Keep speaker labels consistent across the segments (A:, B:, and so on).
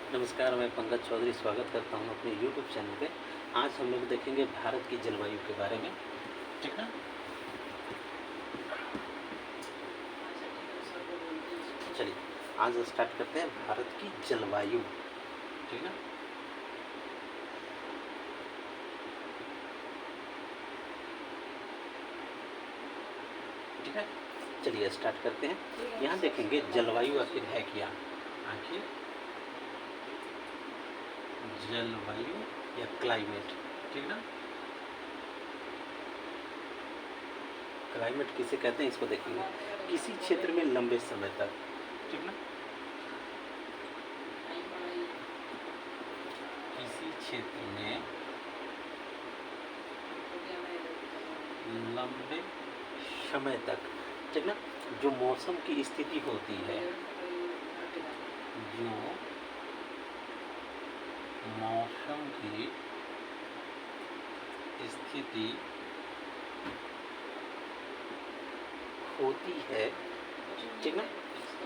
A: नमस्कार, मैं पंकज चौधरी स्वागत करता हूं अपने यूट्यूब चैनल पे। आज हम लोग देखेंगे भारत की जलवायु के बारे में, ठीक है। चलिए आज स्टार्ट करते हैं भारत की जलवायु, ठीक है। ठीक है, चलिए स्टार्ट करते हैं। यहाँ देखेंगे जलवायु आखिर है क्या। आखिर जलवायु या क्लाइमेट, ठीक ना। क्लाइमेट किसे कहते हैं इसको देखेंगे। किसी क्षेत्र में लंबे समय तक, ठीक ना, किसी क्षेत्र में लंबे समय तक, ठीक ना, जो मौसम की स्थिति होती है, जो मौसम की स्थिति होती है, ठीक ना,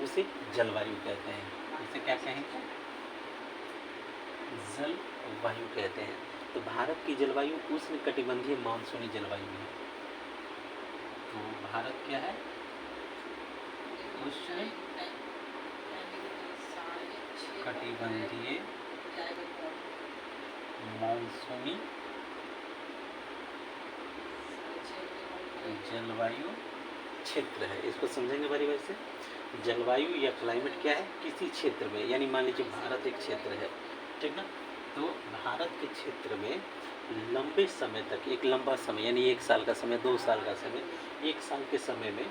A: उसे जलवायु कहते हैं। उसे क्या कहेंगे? जलवायु कहते हैं। तो भारत की जलवायु उष्णकटिबंधीय मानसूनी जलवायु है। तो भारत क्या है? उष्ण कटिबंधीय मानसूनी जलवायु क्षेत्र है। इसको समझेंगे बारी बारी से। जलवायु या क्लाइमेट क्या है? किसी क्षेत्र में, यानी मान लीजिए भारत एक क्षेत्र है, ठीक ना। तो भारत के क्षेत्र में लंबे समय तक, एक लंबा समय यानी 1 साल का समय, 2 साल का समय, 1 साल के समय में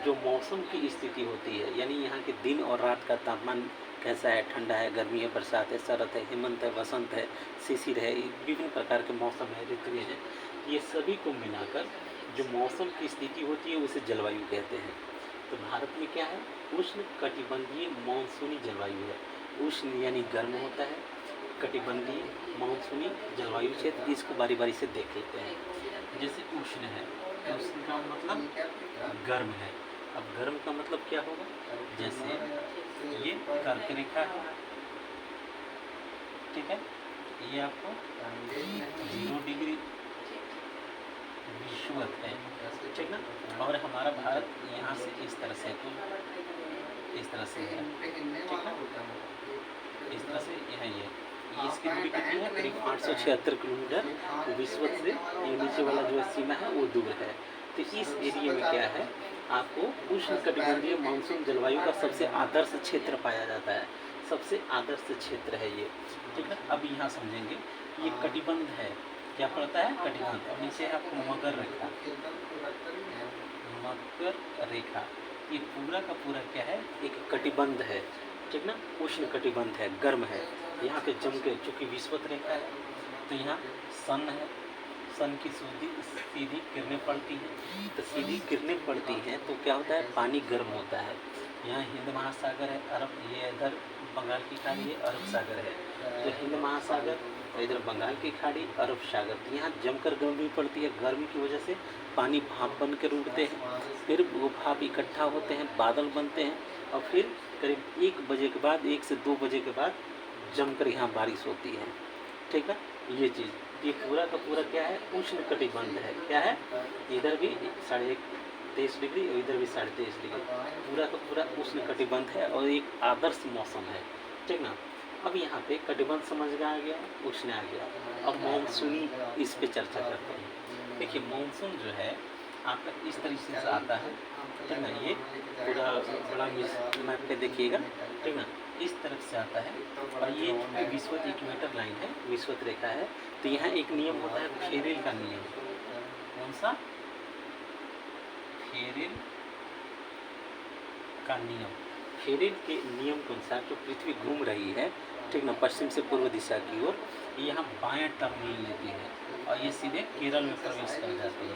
A: जो मौसम की स्थिति होती है, यानी यहाँ के दिन और रात का तापमान कैसा है, ठंडा है, गर्मी है, बरसात है, शरद है, हेमंत है, वसंत है, शिशिर है, विभिन्न प्रकार के मौसम है, ऋतुएं हैं, ये सभी को मिलाकर जो मौसम की स्थिति होती है उसे जलवायु कहते हैं। तो भारत में क्या है? उष्ण कटिबंधीय मानसूनी जलवायु है। उष्ण यानी गर्म होता है, कटिबंधीय मानसूनी जलवायु क्षेत्र। इसको बारी बारी से देख लेते हैं। जैसे उष्ण है, उष्ण का मतलब गर्म है। अब गर्म का मतलब क्या होगा? जैसे ये कर्क रेखा है, ठीक है, ये आपको 0 डिग्री विषुवत है, ठीक ना। और हमारा भारत यहाँ से इस तरह से, तो इस तरह से है, ठीक ना, इस तरह से यह ये इसकी दूरी कितनी है? करीब 876 किलोमीटर विषुवत से। ये नीचे वाला जो सीमा है वो दूर है। तो इस एरिया में क्या है, आपको उष्ण कटिबंधीय मानसून जलवायु का सबसे आदर्श क्षेत्र पाया जाता है। सबसे आदर्श क्षेत्र है ये, ठीक है। अब यहाँ समझेंगे, ये कटिबंध है, क्या पड़ता है? कटिबंध। और नीचे है आपको मकर रेखा, मकर रेखा। ये पूरा का पूरा क्या है? एक कटिबंध है, ठीक ना, उष्ण कटिबंध है, गर्म है। यहाँ पे जम के, चूँकि विषुवत रेखा है, तो यहाँ सन है, सन की सीधी किरणें पड़ती हैं। तो सीधी किरणें पड़ती हैं तो क्या होता है? पानी गर्म होता है। यहाँ हिंद महासागर है, अरब, ये इधर बंगाल की खाड़ी है, अरब सागर है। तो हिंद महासागर और इधर बंगाल की खाड़ी, अरब सागर, तो यहाँ जमकर गर्मी पड़ती है। गर्मी की वजह से पानी भाप बन कर उड़ते हैं, फिर वो भाप इकट्ठा होते हैं, बादल बनते हैं, और फिर करीब 1 बजे के बाद, 1 से 2 बजे के बाद जमकर यहाँ बारिश होती है, ठीक है। ये चीज़, ये पूरा का पूरा क्या है? उष्ण कटिबंध है। क्या है? इधर भी 23.5 डिग्री और इधर भी 23.5 डिग्री, पूरा का पूरा उष्ण कटिबंध है और एक आदर्श मौसम है, ठीक ना। अब यहाँ पे कटिबंध समझ में आ गया, उष्ण आ गया। अब मानसूनी इस पे चर्चा करते हैं। देखिए मानसून जो है आपका इस तरीके से आता है, ठीक ना। ये पूरा बड़ा मैप पे देखिएगा, ठीक ना, इस तरफ से आता है। और ये विषुवत इक्वेटर लाइन है, विषुवत रेखा है। तो यहाँ एक नियम होता है फेरेल का नियम। कौन सा? फेरेल का नियम। फेरेल के नियम के अनुसार जो पृथ्वी घूम रही है, ठीक ना, पश्चिम से पूर्व दिशा की ओर, ये यहाँ बायां टर्न लेती है और ये सीधे केरल में प्रवेश कर जाती है।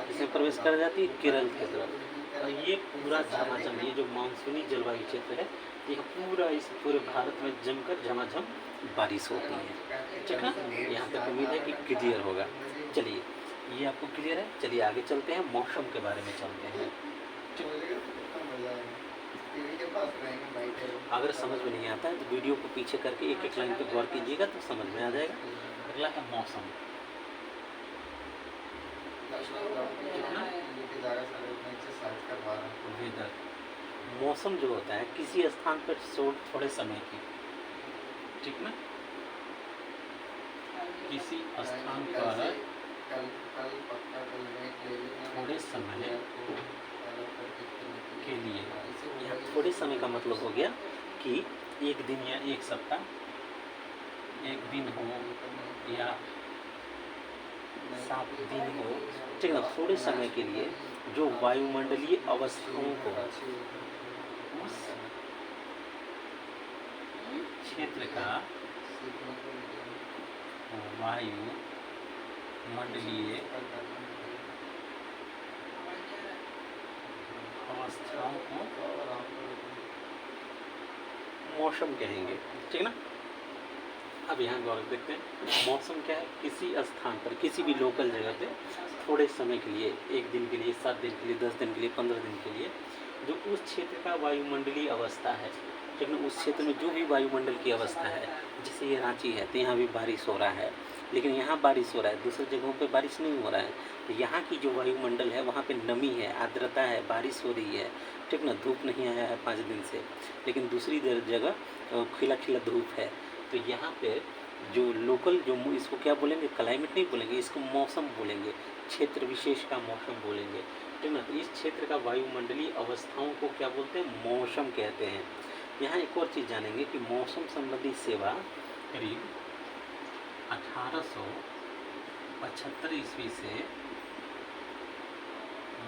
A: इसमें प्रवेश कर जाती है केरल की तरफ। और ये पूरा झमाझम, ये जो मानसूनी जलवायु क्षेत्र है, ये पूरा इस पूरे भारत में जमकर झमाझम बारिश होती है, ठीक है। यहाँ तक उम्मीद है कि क्लियर होगा। चलिए, ये आपको क्लियर है। चलिए आगे चलते हैं, मौसम के बारे में चलते हैं। अगर समझ में नहीं आता है तो वीडियो को पीछे करके एक एक लाइन पे गौर कीजिएगा तो समझ में आ जाएगा। अगला है मौसम। वेदर, मौसम जो होता है किसी स्थान पर थोड़े समय की, ठीक ना, किसी स्थान पर थोड़े समय के लिए, यहाँ थोड़े समय का मतलब हो गया कि एक दिन या एक सप्ताह, एक दिन हो या 7 दिन हो, ठीक ना, थोड़े समय के लिए जो वायुमंडलीय अवस्थाओं को उस क्षेत्र का वायु मंडलीय अवस्थाओं को मौसम कहेंगे, ठीक ना। अब यहाँ गौर देखते हैं, मौसम क्या है, किसी स्थान पर, किसी भी लोकल जगह पे थोड़े समय के लिए, एक दिन के लिए, 7 दिन के लिए, 10 दिन के लिए, 15 दिन के लिए, जो उस क्षेत्र का वायुमंडलीय अवस्था है, ठीक ना, उस क्षेत्र में जो भी वायुमंडल की अवस्था है, जैसे ये रांची है तो यहाँ भी बारिश हो रहा है, लेकिन यहाँ बारिश हो रहा है, दूसरी जगहों पे बारिश नहीं हो रहा है, तो यहाँ की जो वायुमंडल है वहाँ पे नमी है, आर्द्रता है, बारिश हो रही है, ठीक ना, धूप नहीं आया है 5 दिन से, लेकिन दूसरी जगह खिला खिला धूप है, तो यहाँ पे जो लोकल, जो इसको क्या बोलेंगे, क्लाइमेट नहीं बोलेंगे, इसको मौसम बोलेंगे, क्षेत्र विशेष का मौसम बोलेंगे, ठीक ना। तो इस क्षेत्र का वायुमंडलीय अवस्थाओं को क्या बोलते हैं, मौसम कहते हैं। यहाँ एक और चीज़ जानेंगे कि मौसम संबंधी सेवा करीब 1875 ईस्वी से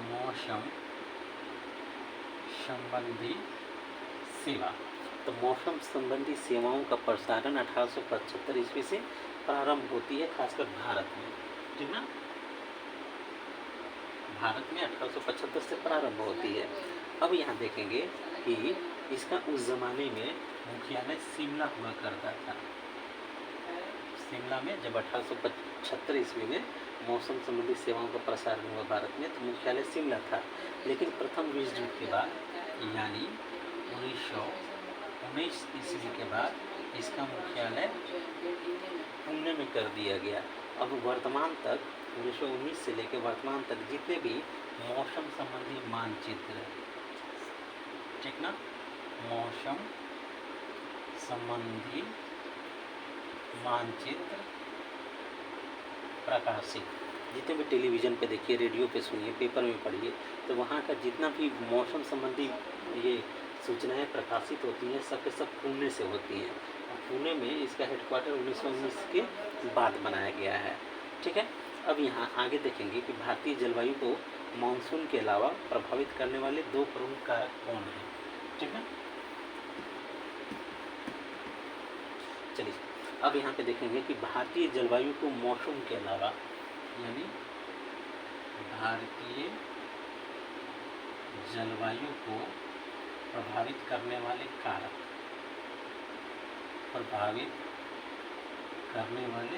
A: मौसम संबंधी सेवा, तो मौसम संबंधी सेवाओं का प्रसारण 1875 ईस्वी से प्रारंभ होती है, खासकर भारत में, ठीक ना, भारत में 1875 से प्रारंभ होती है। अब यहाँ देखेंगे कि इसका उस ज़माने में मुख्यालय शिमला हुआ करता था। शिमला में जब 1875 ईस्वी में मौसम संबंधी सेवाओं का प्रसारण हुआ भारत में, तो मुख्यालय शिमला था, लेकिन प्रथम विश्व युद्ध के बाद, यानी 1919 ईस्वी के बाद इसका मुख्यालय पुणे में कर दिया गया। अब वर्तमान तक 1919 से लेकर वर्तमान तक जितने भी मौसम संबंधी मानचित्र, ठीक ना, मौसम संबंधी मानचित्र प्रकाशित, जितने भी टेलीविज़न पे देखिए, रेडियो पे सुनिए, पेपर में पढ़िए, तो वहाँ का जितना भी मौसम संबंधी ये सूचनाएं प्रकाशित होती हैं, सब के सब पुणे से होती हैं। पुणे में इसका हेडक्वार्टर 1919 के बाद बनाया गया है, ठीक है। अब यहाँ आगे देखेंगे कि भारतीय जलवायु को मानसून के अलावा प्रभावित करने वाले 2 प्रमुख कारक कौन हैं, ठीक है। चलिए अब यहाँ पे देखेंगे कि भारतीय जलवायु को मौसम के अलावा, यानी भारतीय जलवायु को प्रभावित करने वाले कारक, प्रभावित करने वाले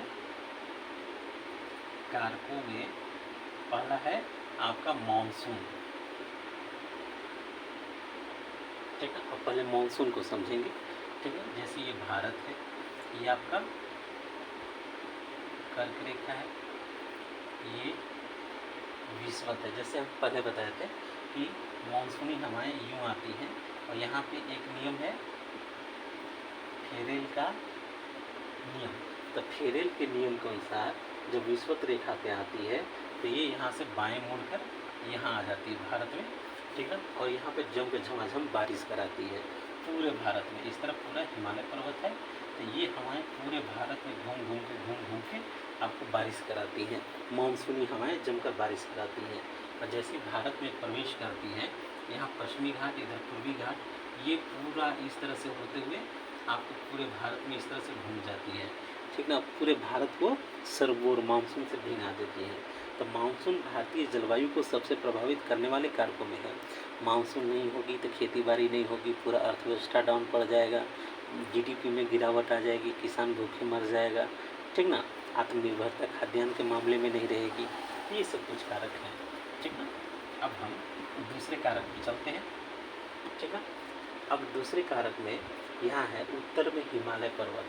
A: कारकों में पहला है आपका मानसून, ठीक है। अब पहले मानसून को समझेंगे, ठीक है। जैसे ये भारत है, ये आपका कर्क रेखा है, ये विषुवत है। जैसे हम पहले बताए थे कि मानसूनी हवाएं यूँ आती हैं, और यहाँ पे एक नियम है फेरेल का नियम, तो फेरेल के नियम के अनुसार जब विषुवत रेखा पे आती है तो ये यहाँ से बाएं मुड़कर यहाँ आ जाती है भारत में, ठीक है, और यहाँ पे जम के झमाझम बारिश कराती है पूरे भारत में। इस तरफ पूरा हिमालय पर्वत है, तो ये हवाएं पूरे भारत में घूम घूम के आपको बारिश कराती हैं, मानसूनी हवाएं जमकर बारिश कराती हैं। और जैसे भारत में प्रवेश करती हैं, यहाँ पश्चिमी घाट, इधर पूर्वी घाट, ये पूरा इस तरह से होते हुए आपको पूरे भारत में इस तरह से घूम जाती है, ठीक ना, पूरे भारत को सरबोर मानसून से भिगा देती है। तो मानसून भारतीय जलवायु को सबसे प्रभावित करने वाले कारकों में है। मानसून नहीं होगी तो खेती बाड़ी नहीं होगी, पूरा अर्थव्यवस्था डाउन पड़ जाएगा, जीडीपी में गिरावट आ जाएगी, किसान भूखे मर जाएगा, ठीक ना, आत्मनिर्भरता खाद्यान्न के मामले में नहीं रहेगी। ये सब कुछ कारक हैं, ठीक ना। अब हम दूसरे कारक पे चलते हैं, ठीक है। अब दूसरे कारक में यहाँ है उत्तर में हिमालय पर्वत,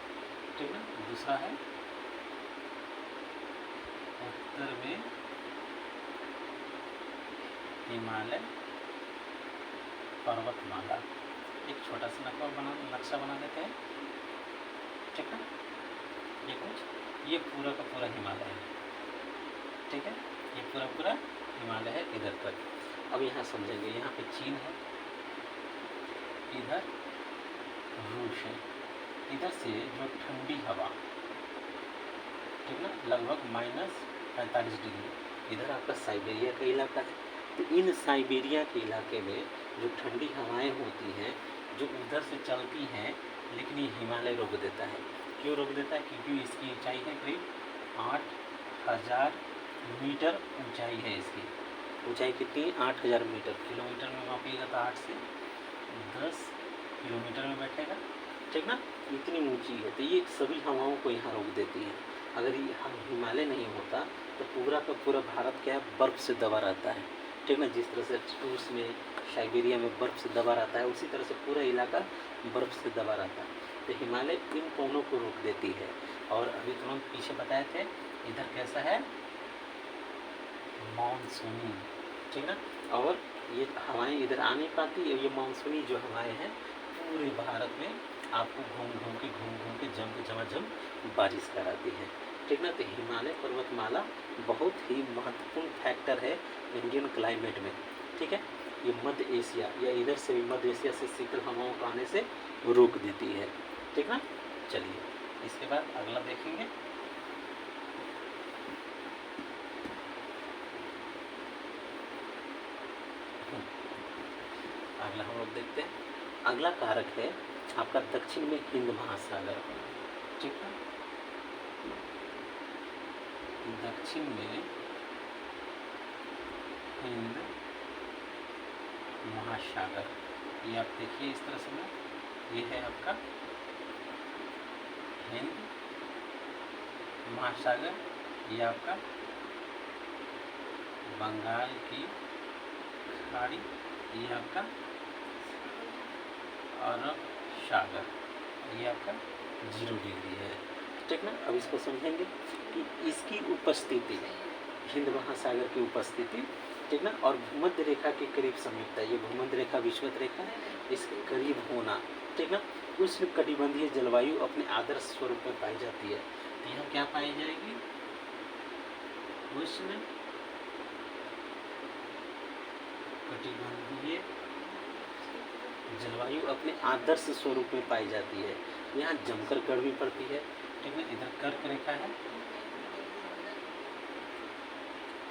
A: ठीक ना। दूसरा है उत्तर में हिमालय पर्वतमाला। एक छोटा सा नक्शा बना देते हैं, ठीक है। ये पूरा का पूरा हिमालय है, ठीक है। ये पूरा हिमालय है इधर तक। अब यहाँ समझेंगे, यहाँ पे चीन है, इधर रूस है, इधर से जो ठंडी हवा, ठीक ना, लगभग -45 डिग्री, इधर आपका साइबेरिया का इलाका है। तो इन साइबेरिया के इलाके में जो ठंडी हवाएं होती हैं, जो उधर से चलती हैं, लेकिन ये हिमालय रोक देता है। क्यों रोक देता है? क्योंकि इसकी ऊंचाई है करीब 8000 मीटर ऊंचाई है। इसकी ऊंचाई कितनी है? 8000 मीटर। किलोमीटर में मापिएगा तो 8 से 10 किलोमीटर में बैठेगा, ठीक ना। इतनी ऊंची है, तो ये सभी हवाओं को यहाँ रोक देती है। अगर ये हिमालय नहीं होता तो पूरा का पूरा भारत क्या है, बर्फ़ से दबा रहता है, ठीक ना। जिस तरह से रूस में, साइबेरिया में बर्फ़ से दबा रहता है, उसी तरह से पूरा इलाका बर्फ़ से दबा रहता है। तो हिमालय इन कोनों को रोक देती है। और अभी तुरंत पीछे बताए थे, इधर कैसा है, मानसूनी, ठीक ना। और ये हवाएं इधर आ नहीं पाती, और ये मानसूनी जो हवाएं हैं पूरे भारत में आपको घूम घूम के झमाझम बारिश कराती है, ठीक ना। तो हिमालय पर्वतमाला बहुत ही महत्वपूर्ण फैक्टर है इंडियन क्लाइमेट में, ठीक है। ये मध्य एशिया या इधर से भी मध्य एशिया से शीतल हवाओं को आने से रोक देती है, ठीक ना। चलिए इसके बाद अगला देखेंगे। अगला हम लोग देखते हैं, अगला कारक है आपका दक्षिण में हिंद महासागर, ठीक है। दक्षिण में हिंद महासागर, ये आप देखिए इस तरह से ना, ये है आपका हिंद महासागर, ये आपका बंगाल की खाड़ी, ये आपका अरब सागर, ये आपका 0 डिग्री है, ठीक ना। अब इसको समझेंगे कि इसकी उपस्थिति, हिंद महासागर की उपस्थिति, ठीक ना, और भूमध्य रेखा के करीब समीपता, ये भूमध्य रेखा विषुवत रेखा, इसके करीब होना, ठीक ना। उष्ण कटिबंधीय जलवायु अपने आदर्श स्वरूप में पाई जाती है। तो यहाँ क्या पाई जाएगी? उष्ण कटिबंधीय जलवायु अपने आदर्श स्वरूप में पाई जाती है। यहाँ जमकर गर्मी पड़ती है, ठीक है। इधर कर्क रेखा है,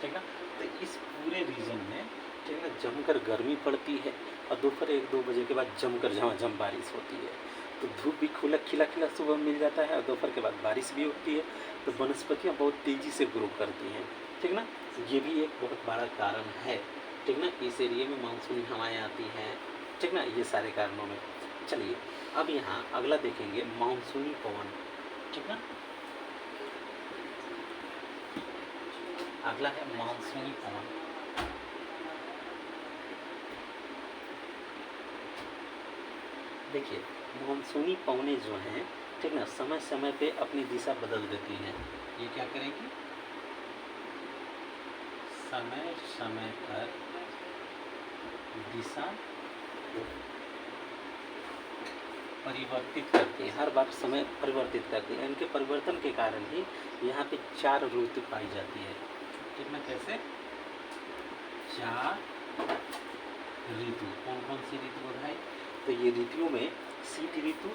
A: ठीक है। तो इस पूरे रीजन में, ठीक है, जमकर गर्मी पड़ती है, और दोपहर 1-2 बजे के बाद जमकर झमाझम बारिश होती है। तो धूप भी खिला खिला सुबह मिल जाता है, और दोपहर के बाद बारिश भी होती है। तो वनस्पतियाँ बहुत तेज़ी से ग्रो करती हैं, ठीक ना। ये भी एक बहुत बड़ा कारण है, ठीक ना। इस एरिए में मानसूनी हवाएँ आती हैं, ठीक ना, ये सारे कारणों में। चलिए अब यहाँ अगला देखेंगे, मानसूनी पवन, ठीक ना। अगला है मानसूनी पवन। देखिए मानसूनी पवनें जो हैं, ठीक ना, समय समय पे अपनी दिशा बदल देती हैं। ये क्या करेगी? समय समय पर दिशा परिवर्तित करती है, हर बार समय परिवर्तित करती है। इनके परिवर्तन के कारण ही यहाँ पे 4 ऋतु पाई जाती है, ठीक ना। कैसे? 4 ऋतु। कौन कौन सी ऋतु है भाई? तो ये ऋतुओं में शीत ऋतु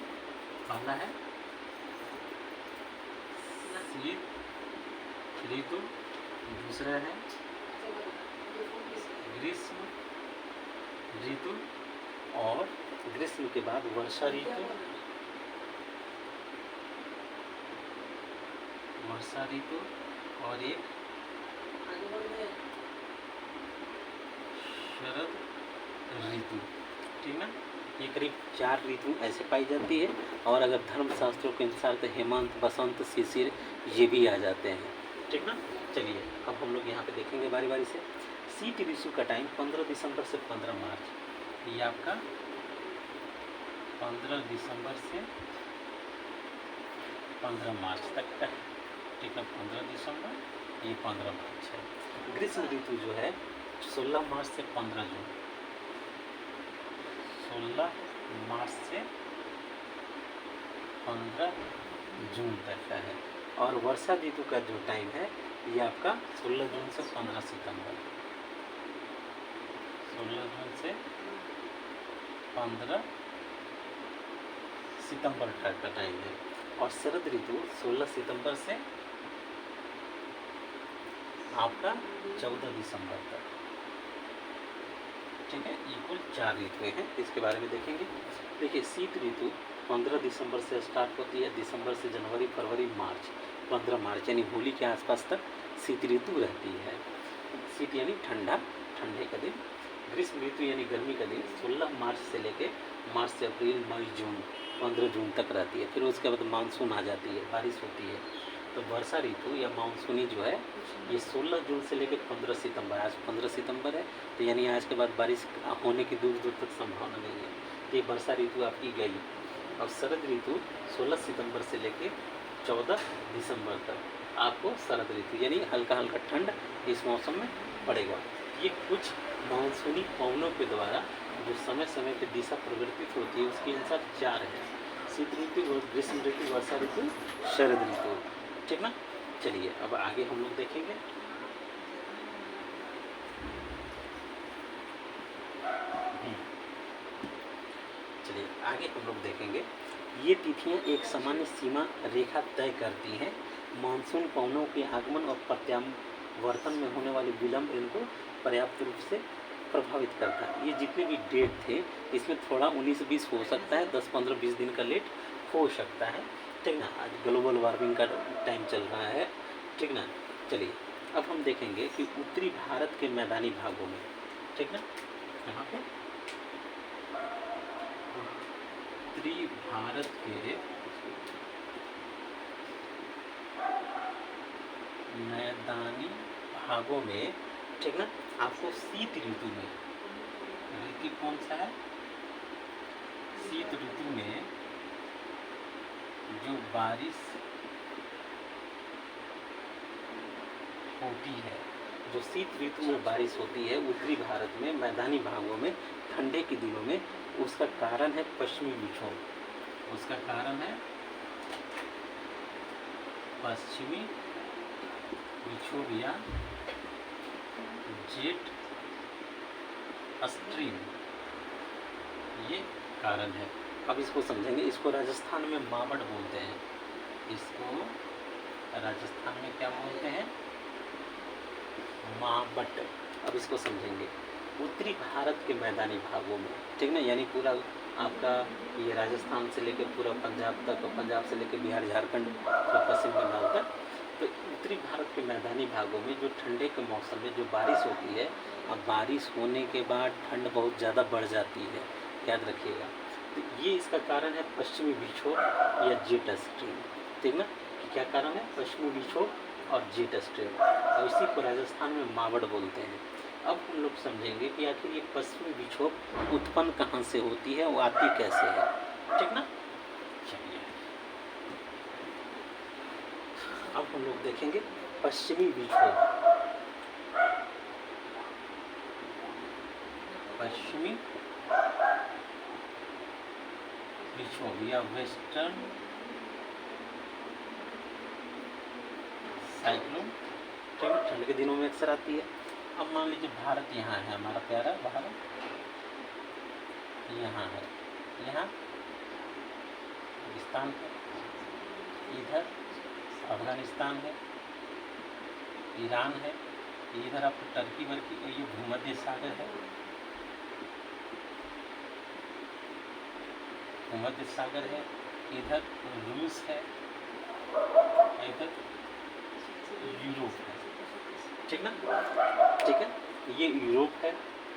A: पहला है, शीत ऋतु, दूसरा है ग्रीष्म ऋतु, और ग्रीष्म के बाद वर्षा ऋतु, और एक शरद ऋतु, ठीक ना। ये करीब 4 ऋतु ऐसे पाई जाती है। और अगर धर्मशास्त्रों के अनुसार तो हेमंत, बसंत, शिशिर ये भी आ जाते हैं, ठीक ना। चलिए अब हम लोग यहाँ पे देखेंगे बारी बारी से। शीत ऋतु का टाइम 15 दिसंबर से 15 मार्च, ये आपका 15 दिसंबर से 15 मार्च तक का है, ठीक है। 15 दिसंबर, ये 15 मार्च है। ग्रीष्म ऋतु जो है 16 मार्च से 15 जून, 16 मार्च से 15 जून तक का है। और वर्षा ऋतु का जो टाइम है ये आपका 16 जून से 15 सितंबर, 16 जून से 15 सितंबर तक का टाइम है। और शरद ऋतु 16 सितंबर से आपका 14 दिसंबर तक, ठीक है। ये कुल 4 ऋतुएं हैं, इसके बारे में देखेंगे। देखिए, शीत ऋतु 15 दिसंबर से स्टार्ट होती है, दिसंबर से जनवरी, फरवरी, मार्च, 15 मार्च यानी होली के आसपास तक शीत ऋतु रहती है। शीत यानी ठंडा, ठंडे का दिन। ग्रीष्म ऋतु यानी गर्मी का दिन 16 मार्च से लेके मार्च से अप्रैल, मई, जून, 15 जून तक रहती है। फिर उसके बाद मानसून आ जाती है, बारिश होती है। तो वर्षा ऋतु या मानसूनी जो है ये 16 जून से लेकर 15 सितंबर, आज 15 सितंबर है तो यानी आज के बाद बारिश होने की दूर दूर तक संभावना नहीं है। तो ये वर्षा ऋतु आपकी गई। और शरद ऋतु 16 सितंबर से लेकर 14 दिसंबर तक आपको शरद ऋतु यानी हल्का हल्का ठंड इस मौसम में पड़ेगा। ये कुछ मानसूनी पवनों के द्वारा जो समय समय पर दिशा परिवर्तित होती है उसके अनुसार 4 है: शीत ऋतु, ग्रीष्म ऋतु, वर्षा ऋतु, शरद ऋतु, ठीक ना। चलिए अब आगे हम लोग देखेंगे। चलिए आगे हम लोग देखेंगे। ये तिथियां एक सामान्य सीमा रेखा तय करती हैं। मानसून पवनों के आगमन और प्रत्यावर्तन में होने वाले विलंब इनको पर्याप्त रूप से प्रभावित करता है। ये जितने भी डेट थे इसमें थोड़ा 19-20 हो सकता है, 10-15-20 दिन का लेट हो सकता है, ठीक ना। आज ग्लोबल वार्मिंग का टाइम चल रहा है, ठीक ना। चलिए अब हम देखेंगे कि उत्तरी भारत के मैदानी भागों में, ठीक ना, यहाँ पे उत्तरी भारत के मैदानी भागों में, ठीक ना, आपको शीत ऋतु में, ऋतु कौन सा है, शीत ऋतु में जो बारिश होती है, जो शीत ऋतु में बारिश होती है उत्तरी भारत में मैदानी भागों में ठंडे के दिनों में, उसका कारण है पश्चिमी विक्षोभ। उसका कारण है पश्चिमी विक्षोभ या जेट स्ट्रीम, ये कारण है। अब इसको समझेंगे। इसको राजस्थान में मावड़ बोलते हैं। इसको राजस्थान में क्या बोलते हैं, मावट। अब इसको समझेंगे। उत्तरी भारत के मैदानी भागों में, ठीक ना, यानी पूरा आपका ये राजस्थान से लेकर पूरा पंजाब तक, पंजाब से लेकर बिहार, झारखंड और पश्चिम बंगाल तक, तो उत्तरी भारत के मैदानी भागों में जो ठंडे के मौसम में जो बारिश होती है, अब बारिश होने के बाद ठंड बहुत ज़्यादा बढ़ जाती है, याद रखिएगा। तो ये इसका कारण है पश्चिमी विक्षोभ या जेट स्ट्रीम, ठीक ना। कि क्या कारण है, पश्चिमी विक्षोभ और जेट स्ट्रीम, और इसी को राजस्थान में मावड़ बोलते हैं। अब हम लोग समझेंगे कि आखिर ये पश्चिमी विक्षोभ उत्पन्न कहाँ से होती है, वो आती कैसे है, ठीक ना। चलिए अब हम लोग देखेंगे पश्चिमी विक्षोभ। पश्चिमी विक्षोभ या वेस्टर्न साइक्लोन, ठीक है, ठंड के दिनों में अक्सर आती है। अब मान लीजिए भारत यहाँ है, हमारा प्यारा भारत यहाँ है, यहाँ पाकिस्तान है, इधर अफगानिस्तान है, ईरान है, इधर आपको टर्की वर्की, ये भूमध्य सागर है, भूमध्य सागर है, इधर रूस है, इधर यूरोप है, ठीक ना, ठीक है। ये यूरोप है,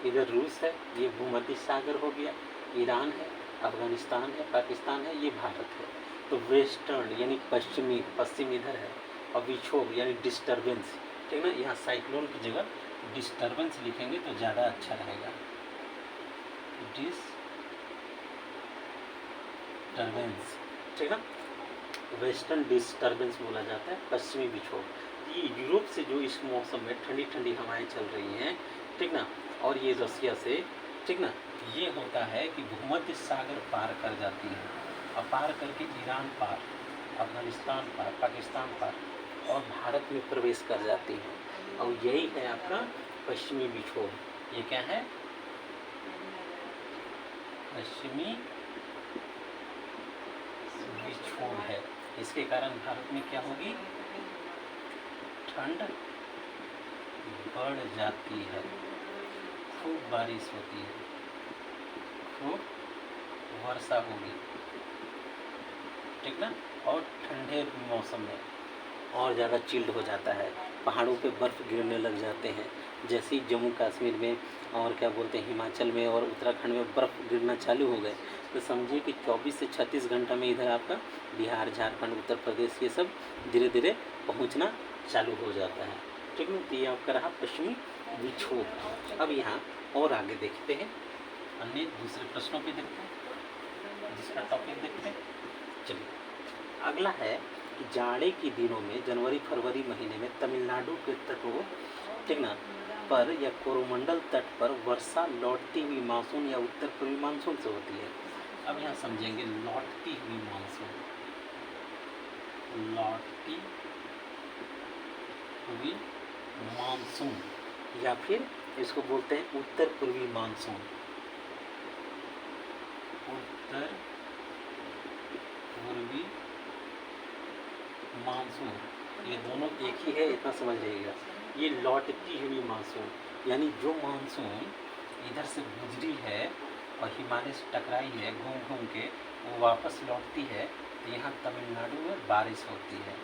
A: इधर रूस है, ये भूमध्य सागर हो गया, ईरान है, अफगानिस्तान है, पाकिस्तान है, ये भारत है। तो वेस्टर्न यानी पश्चिमी, पश्चिम इधर है, और विक्षोभ यानी डिस्टर्बेंस, ठीक ना। यहाँ साइक्लोन की जगह डिस्टर्बेंस लिखेंगे तो ज़्यादा अच्छा रहेगा। डिस्टर्बेंस, ठीक है ना, वेस्टर्न डिस्टर्बेंस बोला जाता है, पश्चिमी विक्षोभ। ये यूरोप से जो इस मौसम में ठंडी ठंडी हवाएं चल रही हैं, ठीक ना, और ये रसिया से, ठीक ना, ये होता है कि भूमध्य सागर पार कर जाती है, और पार करके ईरान पार, अफगानिस्तान पार, पाकिस्तान पार, और भारत में प्रवेश कर जाती है, और यही है आपका पश्चिमी विक्षोभ। ये क्या है? पश्चिमी विक्षोभ है। इसके कारण भारत में क्या होगी? ठंड बढ़ जाती है, खूब बारिश होती है, खूब वर्षा होगी, ठीक ना, और ठंडे मौसम में और ज़्यादा चिल्ड हो जाता है, पहाड़ों पे बर्फ़ गिरने लग जाते हैं, जैसे ही जम्मू कश्मीर में और क्या बोलते हैं हिमाचल में और उत्तराखंड में बर्फ़ गिरना चालू हो गए, तो समझिए कि 24 से 36 घंटा में इधर आपका बिहार, झारखंड, उत्तर प्रदेश ये सब धीरे धीरे पहुंचना चालू हो जाता है, ठीक है। तो ये आपका रहा पश्चिमी विक्षोभ। अब यहाँ और आगे देखते हैं, अन्य दूसरे प्रश्नों पे देखते हैं, दूसरा टॉपिक देखते हैं। चलिए, अगला है कि जाड़े के दिनों में जनवरी फरवरी महीने में तमिलनाडु के तटों, ठीक ना, पर या कोरोमंडल तट पर वर्षा लौटती हुई मानसून या उत्तर पूर्वी मानसून से होती है। अब यहाँ समझेंगे लौटती हुई मानसून, लौटती हुई मानसून, या फिर इसको बोलते हैं उत्तर पूर्वी मानसून, उत्तर पूर्वी मानसून, ये दोनों एक ही है, इतना समझ लीजिएगा। ये लौटती हुई मानसून, यानी जो मानसून इधर से गुजरी है और हिमालय से टकराई है घूम घूम के, वो वापस लौटती है, तो यहाँ तमिलनाडु में बारिश होती है।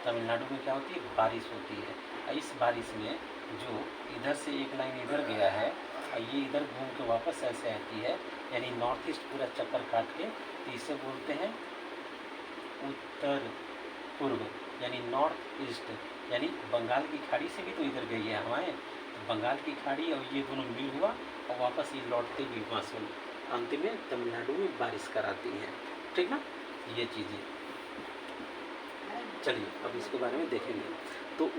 A: तमिलनाडु में क्या होती है? बारिश होती है। और इस बारिश में जो इधर से एक लाइन इधर गया है और ये इधर घूम के वापस ऐसे आती है, यानी नॉर्थ ईस्ट पूरा चक्कर काट के, तो इसे बोलते हैं उत्तर पूर्व, यानी नॉर्थ ईस्ट, यानी बंगाल की खाड़ी से भी तो इधर गई है हवाएं, तो बंगाल की खाड़ी और ये दोनों मिल हुआ और वापस ये लौटते हुए मानसून अंतिम में तमिलनाडु में बारिश कराती हैं, ठीक ना, ये चीज़ें। चलिए अब इसके बारे में देखेंगे। तो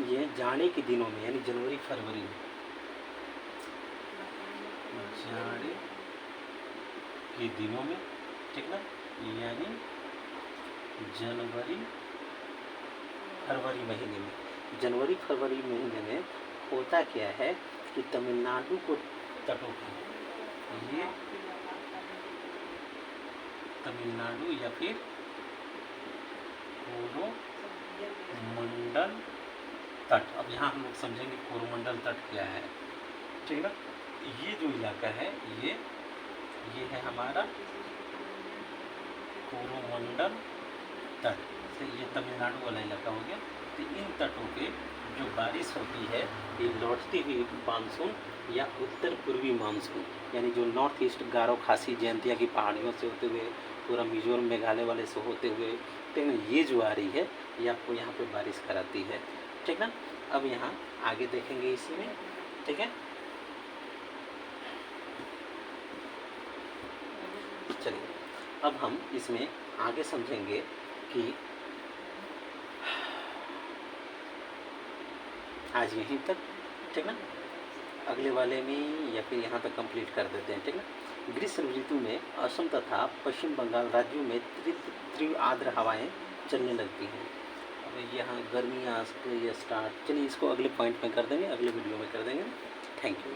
A: ये जाड़े के दिनों में, यानी जनवरी फरवरी में, जाड़े के दिनों में, ठीक ना, यानी जनवरी फरवरी महीने में, जनवरी फरवरी महीने में होता क्या है कि तमिलनाडु को तटों पर, ये तमिलनाडु या फिर कोरोमंडल तट, अब यहाँ हम लोग समझेंगे कोरोमंडल तट क्या है, ठीक ना। ये जो इलाका है ये है हमारा कोरोमंडल तट, तो ये तमिलनाडु वाला इलाका हो गया। तो इन तटों पे जो बारिश होती है ये लौटती हुई मानसून या उत्तर पूर्वी मानसून, यानी जो नॉर्थ ईस्ट गारो खासी जयंतिया की पहाड़ियों से होते हुए पूरा मिजोरम मेघालय वाले से होते हुए, ठीक ना, ये जो आ रही है ये आपको यहाँ पे बारिश कराती है, ठीक ना। अब यहाँ आगे देखेंगे इसी में, ठीक है। चलिए अब हम इसमें आगे समझेंगे कि आज यहीं तक, ठीक ना, अगले वाले में या फिर यहाँ तक कंप्लीट कर देते हैं, ठीक ना। ग्रीष्म ऋतु में असम तथा पश्चिम बंगाल राज्यों में तीव्र आर्द्र हवाएं चलने लगती हैं। अब यहाँ गर्मी आज स्टार्ट, चलिए इसको अगले पॉइंट में कर देंगे, अगले वीडियो में कर देंगे। Thank you.